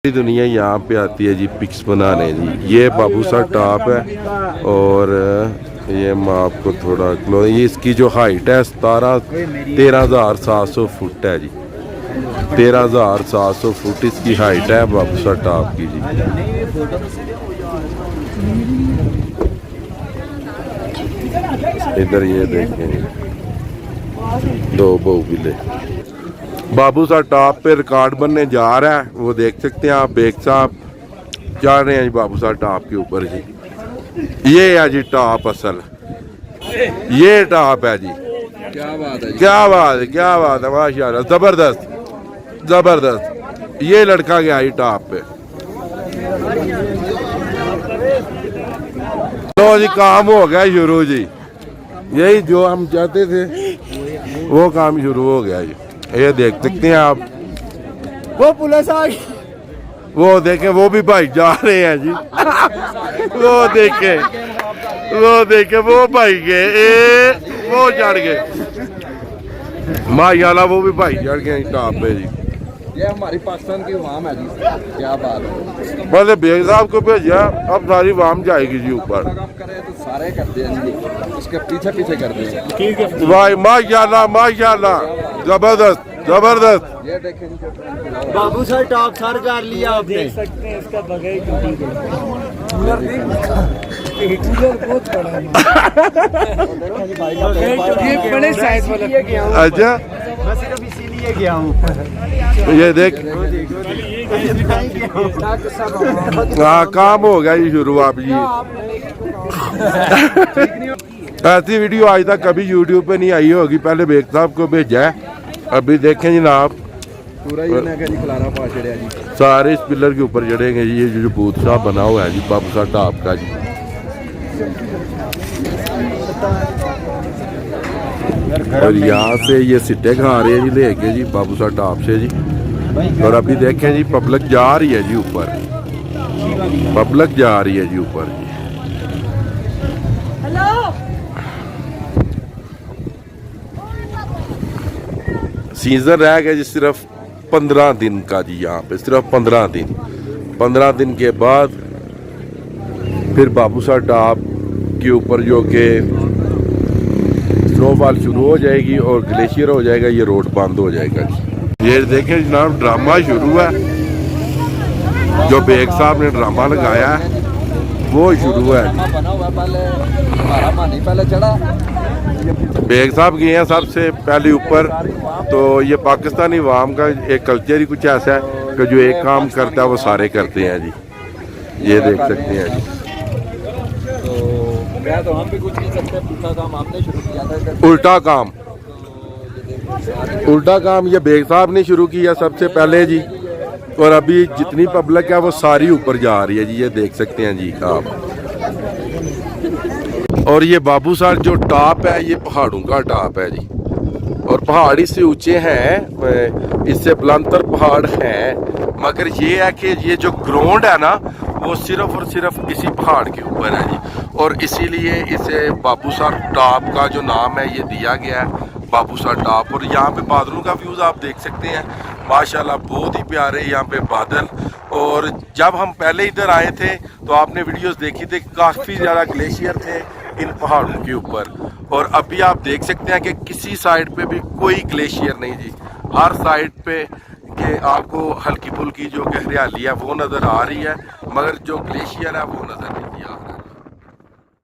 पूरी दुनिया यहाँ पे आती है जी पिक्स बनाने जी। ये बाबूसर टॉप है और ये मैं आपको थोड़ा क्लोज, ये इसकी जो हाइट है 13,700 फुट है जी। 13,700 फुट इसकी हाइट है बाबूसर टॉप की जी। इधर ये देखें दो बहुबिले। बाबूसर टॉप पे रिकॉर्ड बनने जा रहा है, वो देख सकते हैं आप। बेग साहब जा रहे हैं जी बाबूसर टॉप के ऊपर जी। ये है जी टॉप असल, ये टॉप है जी। क्या बात है, क्या बात है, क्या बात है, माशाल्लाह जबरदस्त जबरदस्त। ये लड़का गया जी टॉप पे। लो जी काम हो गया शुरू जी। यही जो हम चाहते थे वो काम शुरू हो गया जी। ये देख सकते हैं आप, वो पुलिस आ गई। वो देखें वो भी भाई जा रहे हैं जी। वो देखे वो भाई गए, वो चढ़ गए माशाल्लाह, वो भी भाई चढ़ गए टॉप पे जी। ये हमारी पाकिस्तान की वाम है जी। क्या बात है, बस बेग साहब को भेजा, अब सारी वाम जाएगी जी ऊपर। काम करे तो सारे करते हैं जी, उसके पीछे पीछे करते हैं। ठीक है भाई माशाल्लाह माशाल्लाह जबरदस्त जबरदस्त। ये देखें जी, बाबूसर टॉप सर कर लिया आपने। देख सकते हैं इसका बगैर बहुत बड़ा है। ये बड़े साइज वाला। अच्छा मैं सिर्फ इसीलिए गया हूँ। ये देख, हाँ काम हो गया जी शुरू आप जी। ऐसी वीडियो आज तक कभी यूट्यूब पे नहीं आई होगी, पहले बेग साहब को भेजा है। अभी देखें जनाब पूरा ये ना जी खिलाना पा चढ़िया जी। सारे इस पिलर के ऊपर चढ़ेंगे जी। ये जो बूथ साहब बना हुआ है जी बाबूसर टॉप का जी। और यहाँ से ये सिट्टे खा रहे हैं जी लेके जी बाबूसर टॉप से जी। और अभी देखें जी पब्लिक जा रही है जी ऊपर, पब्लिक जा रही है जी ऊपर जी। सीजन रह गया जी सिर्फ 15 दिन का जी। यहाँ पे सिर्फ 15 दिन, 15 दिन के बाद फिर बाबूसर टॉप के ऊपर जो कि स्नोफॉल शुरू हो जाएगी और ग्लेशियर हो जाएगा, ये रोड बंद हो जाएगा जी। ये देखें जनाब ड्रामा शुरू है, जो बेग साहब ने ड्रामा लगाया है वो शुरू है। बना हुआ पहले हमारा मानी पहले चढ़ा। बेग साहब गए हैं सबसे पहले ऊपर। तो ये पाकिस्तानी वाम का एक कल्चर ही कुछ ऐसा है कि जो एक काम करता है वो सारे करते हैं जी। ये देख सकते हैं जी। तो हम भी कुछ नहीं सकते, उल्टा काम आपने शुरू किया था। उल्टा काम ये बेग साहब ने शुरू किया सबसे पहले जी। और अभी जितनी पब्लिक है वो सारी ऊपर जा रही है जी। ये देख सकते हैं जी आप। और ये बाबूसर जो टॉप है ये पहाड़ों का टॉप है जी। और पहाड़ इससे ऊंचे हैं, इससे बुलंदतर पहाड़ हैं, मगर ये है कि ये जो ग्राउंड है ना वो सिर्फ और सिर्फ इसी पहाड़ के ऊपर है जी। और इसीलिए इसे बाबूसर टॉप का जो नाम है ये दिया गया है, बाबूसर टॉप। और यहाँ पे बादलों का व्यूज़ आप देख सकते हैं माशाल्लाह, बहुत ही प्यारे यहाँ पे बादल। और जब हम पहले इधर आए थे तो आपने वीडियोस देखी थी, काफ़ी ज़्यादा ग्लेशियर थे इन पहाड़ों के ऊपर। और अभी आप देख सकते हैं कि किसी साइड पे भी कोई ग्लेशियर नहीं जी। हर साइड पे कि आपको हल्की फुल्की जो हरियाली है वो नज़र आ रही है, मगर जो ग्लेशियर है वो नज़र नहीं आ रहा है।